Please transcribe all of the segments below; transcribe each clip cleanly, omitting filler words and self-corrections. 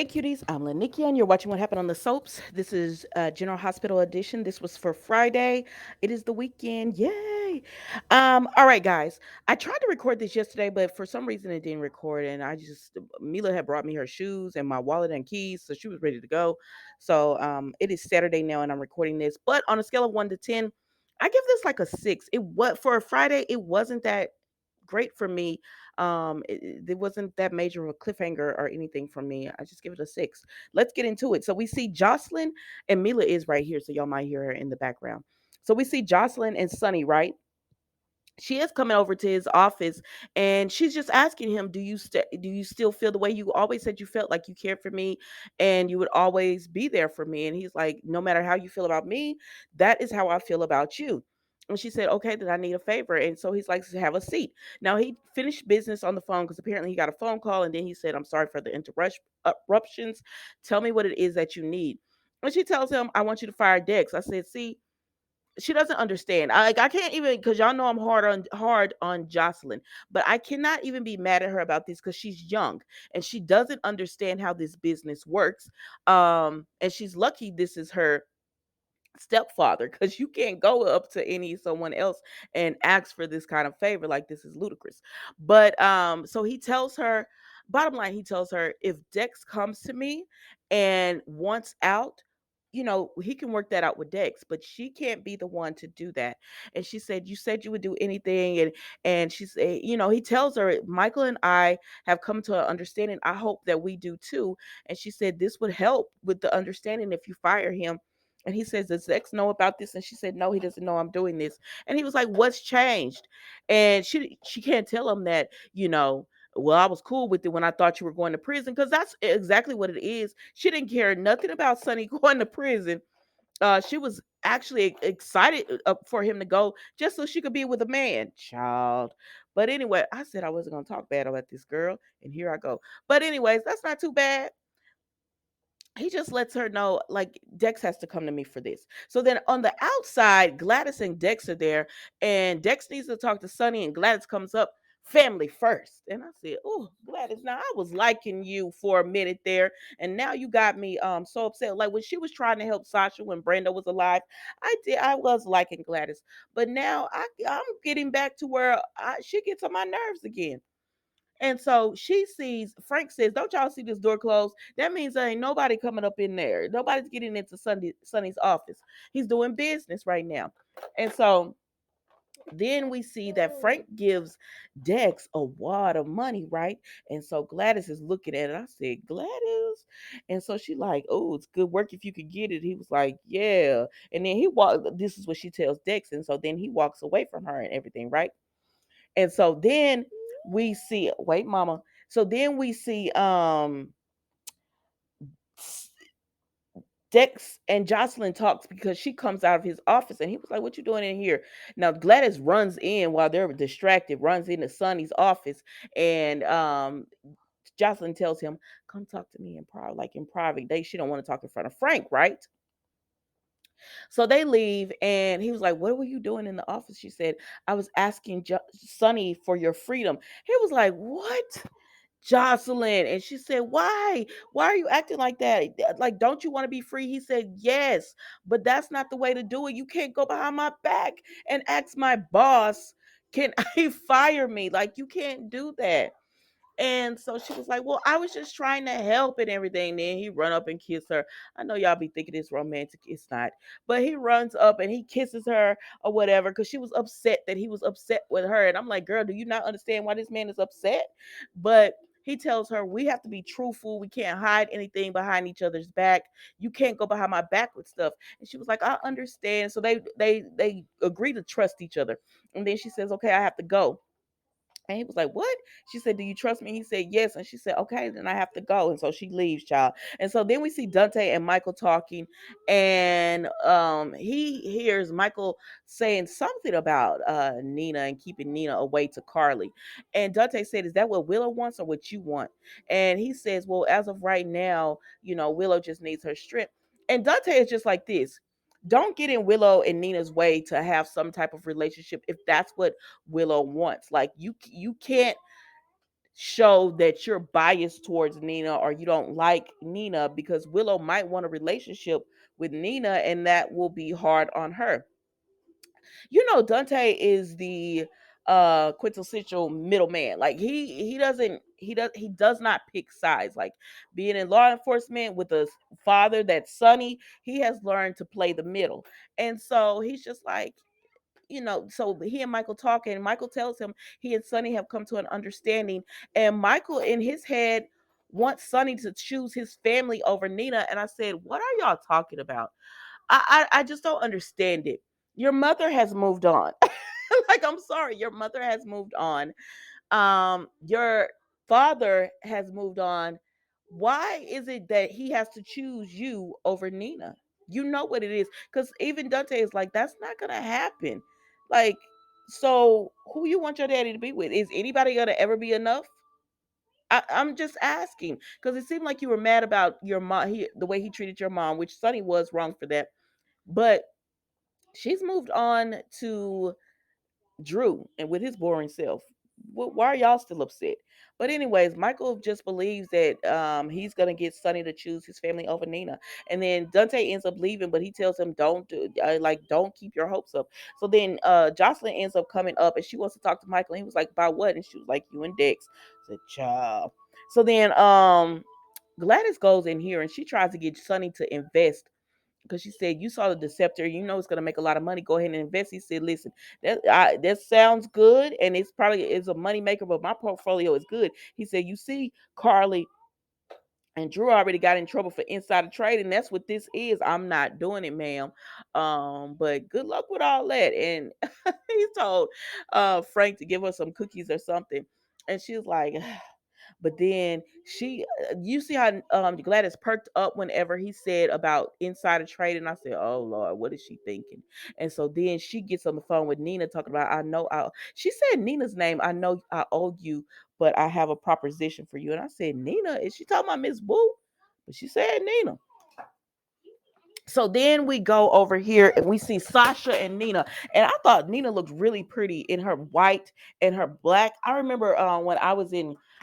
Hey cuties, I'm Lanikia and you're watching What Happened on the Soaps. This is General Hospital Edition. This was for Friday. It is the weekend. Yay! All right, guys. I tried to record this yesterday, but for some reason it didn't record. And Mila had brought me her shoes and my wallet and keys, so she was ready to go. So it is Saturday now and I'm recording this. But on a scale of 1 to 10, I give this like a 6. For a Friday, it wasn't that great for me. It wasn't that major of a cliffhanger or anything for me. I just give it a 6. Let's get into it. So we see Jocelyn and Mila is right here, so y'all might hear her in the background. So we see Jocelyn and Sunny, right? She is coming over to his office and she's just asking him, do you still feel the way you always said you felt, like you cared for me and you would always be there for me? And he's like, no matter how you feel about me, that is how I feel about you. And she said, okay, then I need a favor. And so he's like, have a seat. Now he finished business on the phone because apparently he got a phone call, and then he said, I'm sorry for the interruptions. Tell me what it is that you need. And she tells him, I want you to fire Dex. I said, see, she doesn't understand. I can't even, because y'all know I'm hard on Jocelyn, but I cannot even be mad at her about this because she's young and she doesn't understand how this business works. And she's lucky this is her stepfather, because you can't go up to any someone else and ask for this kind of favor. Like, this is ludicrous. But so he tells her, bottom line, he tells her, if Dex comes to me and wants out, he can work that out with Dex, but she can't be the one to do that. And she said, you said you would do anything. And she said, he tells her, Michael and I have come to an understanding. I hope that we do too. And she said, this would help with the understanding if you fire him. And he says, does X know about this? And she said, no, he doesn't know I'm doing this. And he was like, what's changed? And she can't tell him that, well, I was cool with it when I thought you were going to prison, because that's exactly what it is. She didn't care nothing about Sonny going to prison. She was actually excited for him to go just so she could be with a man, child. But anyway, I said I wasn't going to talk bad about this girl, and here I go. But anyways, that's not too bad. He just lets her know, like, Dex has to come to me for this. So then on the outside, Gladys and Dex are there, and Dex needs to talk to Sonny, and Gladys comes up, family first. And I said, oh, Gladys, now I was liking you for a minute there, and now you got me so upset. Like, when she was trying to help Sasha when Brenda was alive, I was liking Gladys. But now I'm getting back to where she gets on my nerves again. And so she sees, Frank says, don't y'all see this door closed? That means there ain't nobody coming up in there. Nobody's getting into Sonny's office. He's doing business right now. And so then we see that Frank gives Dex a wad of money, right? And so Gladys is looking at it. I said, Gladys. And so she like, oh, it's good work if you could get it. He was like, yeah. And then this is what she tells Dex. And so then he walks away from her and everything, right? And so then we see, wait, mama. So then we see Dex and Jocelyn talks because she comes out of his office and he was like, what you doing in here? Now Gladys runs in while they're distracted, runs into Sonny's office, and Jocelyn tells him, come talk to me in private, like in private. She don't want to talk in front of Frank, right? So they leave, and he was like, what were you doing in the office? She said, I was asking Sonny for your freedom. He was like, what? Jocelyn. And she said, why? Why are you acting like that? Like, don't you want to be free? He said, yes, but that's not the way to do it. You can't go behind my back and ask my boss, can I fire me? Like, you can't do that. And so she was like, well, I was just trying to help and everything. Then he run up and kiss her. I know y'all be thinking it's romantic. It's not. But he runs up and he kisses her or whatever, because she was upset that he was upset with her. And I'm like, girl, do you not understand why this man is upset? But he tells her, we have to be truthful. We can't hide anything behind each other's back. You can't go behind my back with stuff. And she was like, I understand. So they agree to trust each other. And then she says, okay, I have to go. And he was like, what? She said, do you trust me? He said, yes. And she said, okay, then I have to go. And so she leaves, child. And so then we see Dante and Michael talking, and he hears Michael saying something about Nina and keeping Nina away to Carly. And Dante said, is that what Willow wants or what you want? And he says, well, as of right now, Willow just needs her strength. And Dante is just like this. Don't get in Willow and Nina's way to have some type of relationship if that's what Willow wants. Like, you can't show that you're biased towards Nina or you don't like Nina, because Willow might want a relationship with Nina and that will be hard on her. Dante is the quintessential middleman. Like he does not pick sides. Like being in law enforcement with a father that's sunny, he has learned to play the middle. And so he's just like, so he and Michael talk, and Michael tells him he and Sonny have come to an understanding, and Michael in his head wants Sonny to choose his family over Nina. And I said, what are y'all talking about? I just don't understand it. Your mother has moved on. Like, I'm sorry, your mother has moved on. Your father has moved on. Why is it that he has to choose you over Nina? You know what it is. Because even Dante is like, that's not gonna happen. Like, so who you want your daddy to be with? Is anybody gonna ever be enough? I'm just asking because it seemed like you were mad about your mom, the way he treated your mom, which Sonny was wrong for that. But she's moved on to Drew and with his boring self. Why are y'all still upset? But anyways, Michael just believes that he's gonna get Sonny to choose his family over Nina, and then Dante ends up leaving, but he tells him don't keep your hopes up. So then Jocelyn ends up coming up, and she wants to talk to Michael. And he was like, about what? And she was like, you and Dex. I said, child. So then Gladys goes in here and she tries to get Sonny to invest because she said, you saw the Deceptor, it's going to make a lot of money, go ahead and invest. He said, listen, that sounds good, and it's probably is a money maker, but my portfolio is good. He said, you see, Carly and Drew already got in trouble for insider trading. That's what this is. I'm not doing it, ma'am. But good luck with all that. And he told Frank to give her some cookies or something, and she was like, but then you see how Gladys perked up whenever he said about insider trading. I said, "Oh Lord, what is she thinking?" And so then she gets on the phone with Nina talking about, "I know." She said Nina's name. I know I owe you, but I have a proposition for you. And I said, Nina, is she talking about Miss Boo? But she said Nina. So then we go over here and we see Sasha and Nina. And I thought Nina looked really pretty in her white and her black. I remember when I was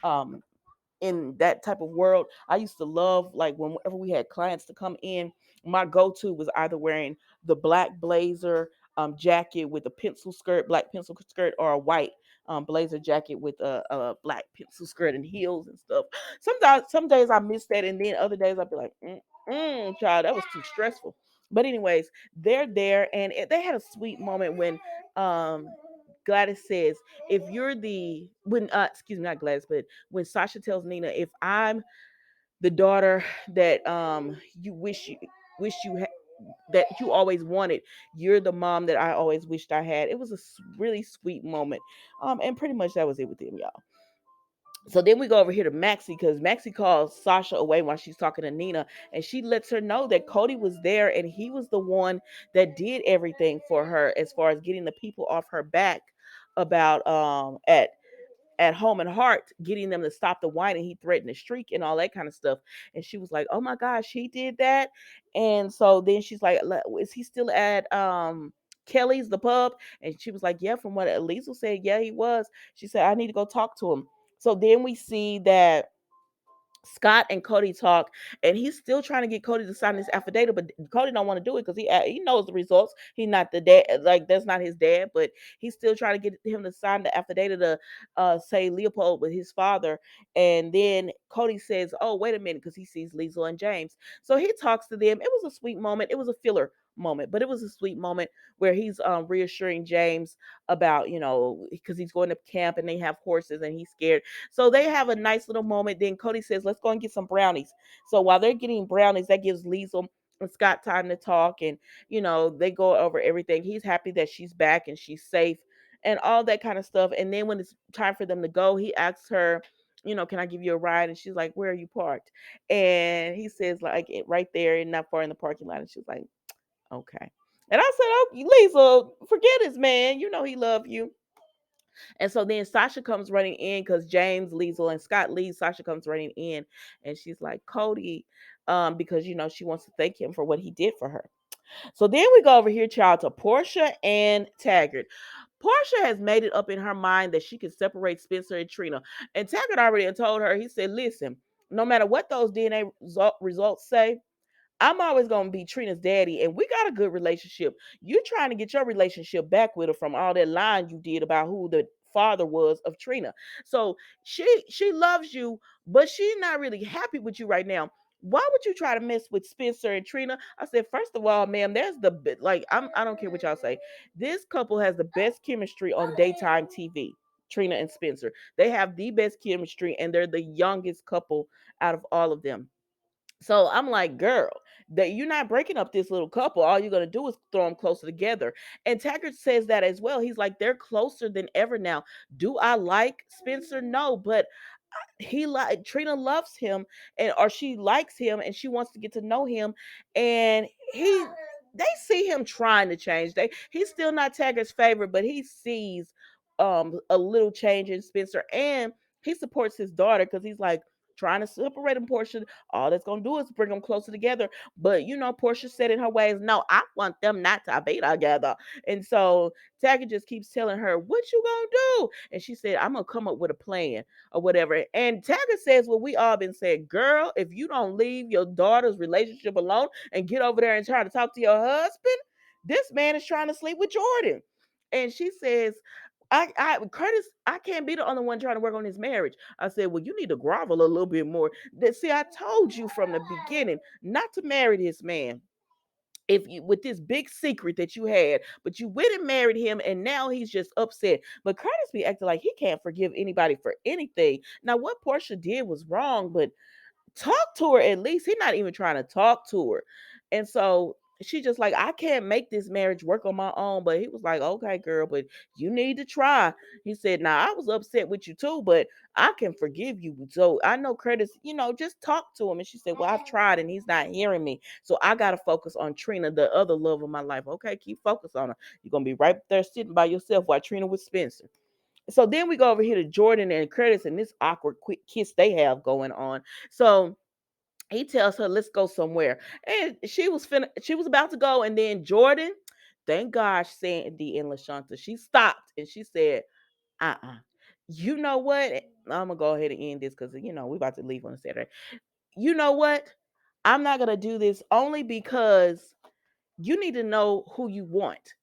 um, in that type of world, I used to love, like, whenever we had clients to come in, my go-to was either wearing the black blazer jacket with a black pencil skirt, or a white blazer jacket with a black pencil skirt and heels and stuff. Sometimes, some days I miss that, and then other days I'd be like, child, that was too stressful. But anyways, they're there, and they had a sweet moment when um Gladys says, if you're the when excuse me, not Gladys, but when Sasha tells Nina, if I'm the daughter that you that you always wanted, you're the mom that I always wished I had. It was a really sweet moment. And pretty much that was it with them, y'all. So then we go over here to Maxie, because Maxie calls Sasha away while she's talking to Nina, and she lets her know that Cody was there and he was the one that did everything for her as far as getting the people off her back about at Home and Heart, getting them to stop the wine, and he threatened to streak and all that kind of stuff. And she was like, oh my gosh, he did that. And so then she's like, is he still at Kelly's, the pub? And she was like, yeah, from what Elisa said, yeah, he was. She said, I need to go talk to him. So then we see that Scott and Cody talk, and he's still trying to get Cody to sign this affidavit, but Cody don't want to do it because he knows the results. He's not the dad, like that's not his dad, but he's still trying to get him to sign the affidavit to say Leopold with his father. And then Cody says, "Oh, wait a minute," because he sees Liesl and James. So he talks to them. It was a sweet moment. It was a filler moment, but it was a sweet moment where he's reassuring James about, because he's going to camp and they have horses and he's scared. So they have a nice little moment. Then Cody says, let's go and get some brownies. So while they're getting brownies, that gives Liesl and Scott time to talk. And, they go over everything. He's happy that she's back and she's safe and all that kind of stuff. And then when it's time for them to go, he asks her, can I give you a ride? And she's like, where are you parked? And he says, like, right there and not far in the parking lot. And she's like, okay. And I said, oh, Liesl, forget this man. You know he love you. And so then Sasha comes running in because James, Liesl, and Scott leave. Sasha comes running in and she's like, Cody, because she wants to thank him for what he did for her. So then we go over here, child, to Portia and Taggart. Portia has made it up in her mind that she can separate Spencer and Trina. And Taggart already had told her, he said, listen, no matter what those DNA results say, I'm always gonna be Trina's daddy, and we got a good relationship. You're trying to get your relationship back with her from all that lying you did about who the father was of Trina. So she loves you, but she's not really happy with you right now. Why would you try to mess with Spencer and Trina? I said, first of all, ma'am, there's like I don't care what y'all say. This couple has the best chemistry on daytime TV. Trina and Spencer. They have the best chemistry, and they're the youngest couple out of all of them. So I'm like, girl, that you're not breaking up this little couple. All you're gonna do is throw them closer together. And Taggart says that as well. He's like, they're closer than ever now. Do I like Spencer? No, but he like Trina loves him, and or she likes him and she wants to get to know him, and he they see him trying to change. He's still not Taggart's favorite, but he sees a little change in Spencer, and he supports his daughter because he's like trying to separate him. Portia, all that's gonna do is bring them closer together. But Portia said in her ways, no, I want them not to be together. And so Taggart just keeps telling her, what you gonna do? And she said, I'm gonna come up with a plan or whatever. And Taggart says what we all been saying, girl, if you don't leave your daughter's relationship alone and get over there and try to talk to your husband, this man is trying to sleep with Jordan. And she says, Curtis, I can't be the only one trying to work on his marriage. I said, well, you need to grovel a little bit more. See, I told you from the beginning not to marry this man if you with this big secret that you had, but you went and married him, and now he's just upset. But Curtis be acting like he can't forgive anybody for anything. Now, what Portia did was wrong, but talk to her at least. He's not even trying to talk to her. And so she just like, I can't make this marriage work on my own. But he was like, okay, girl, but you need to try. He said, now I was upset with you too, but I can forgive you. So I know Curtis, just talk to him. And she said, well, I've tried and he's not hearing me. So I got to focus on Trina, the other love of my life. Okay, keep focus on her. You're going to be right there sitting by yourself while Trina with Spencer. So then we go over here to Jordan and Curtis and this awkward quick kiss they have going on. So he tells her, let's go somewhere. And she was about to go, and then Jordan, thank gosh, Sandy and LaShanta, she stopped and she said, uh-uh. You know what? I'm gonna go ahead and end this because we're about to leave on a Saturday. You know what? I'm not gonna do this only because you need to know who you want.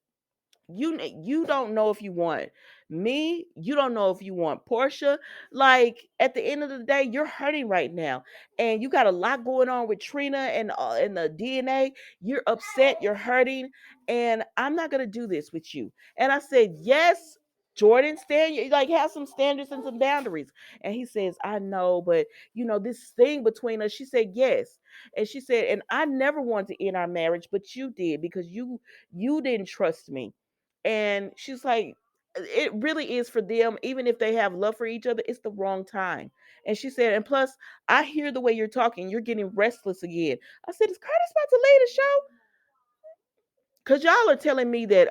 You don't know if you want me. You don't know if you want Portia. Like at the end of the day, you're hurting right now, and you got a lot going on with Trina and the DNA. You're upset. You're hurting, and I'm not gonna do this with you. And I said, yes. Jordan, stand like have some standards and some boundaries. And he says, I know, but this thing between us. She said, yes. And she said, and I never wanted to end our marriage, but you did because you didn't trust me. And she's like, it really is for them, even if they have love for each other, it's the wrong time. And she said, and plus, I hear the way you're talking, you're getting restless again. I said, is Curtis about to leave the show? Cause y'all are telling me that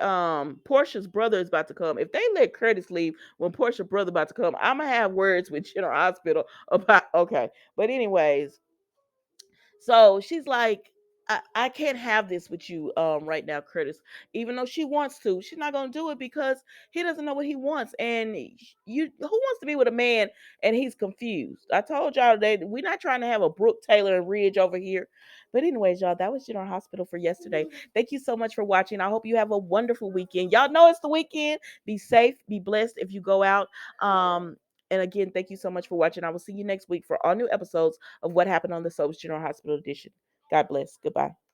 Portia's brother is about to come. If they let Curtis leave when Portia's brother about to come, I'm gonna have words with General Hospital about okay. But anyways, so she's like, I can't have this with you right now, Curtis. Even though she wants to, she's not gonna do it because he doesn't know what he wants. And you who wants to be with a man and he's confused? I told y'all that we're not trying to have a Brooke Taylor and Ridge over here. But anyways, y'all, that was General Hospital for yesterday. Thank you so much for watching. I hope you have a wonderful weekend. Y'all know it's the weekend. Be safe, be blessed if you go out. And again, thank you so much for watching. I will see you next week for all new episodes of What Happened on the Soaps General Hospital Edition. God bless. Goodbye.